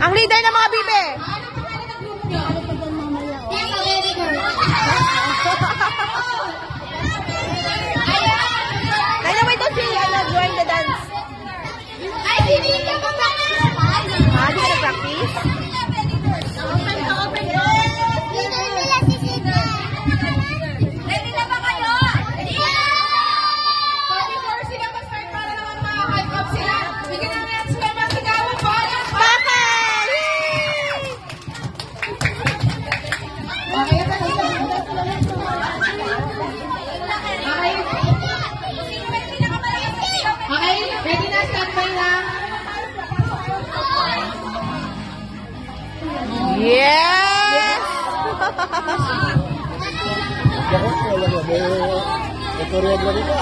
Ang leader ng mga bibe. Dynamite to see, join the dance. Hindi ka nag-practice? Yes! Ako, wala mo. May koreography ka.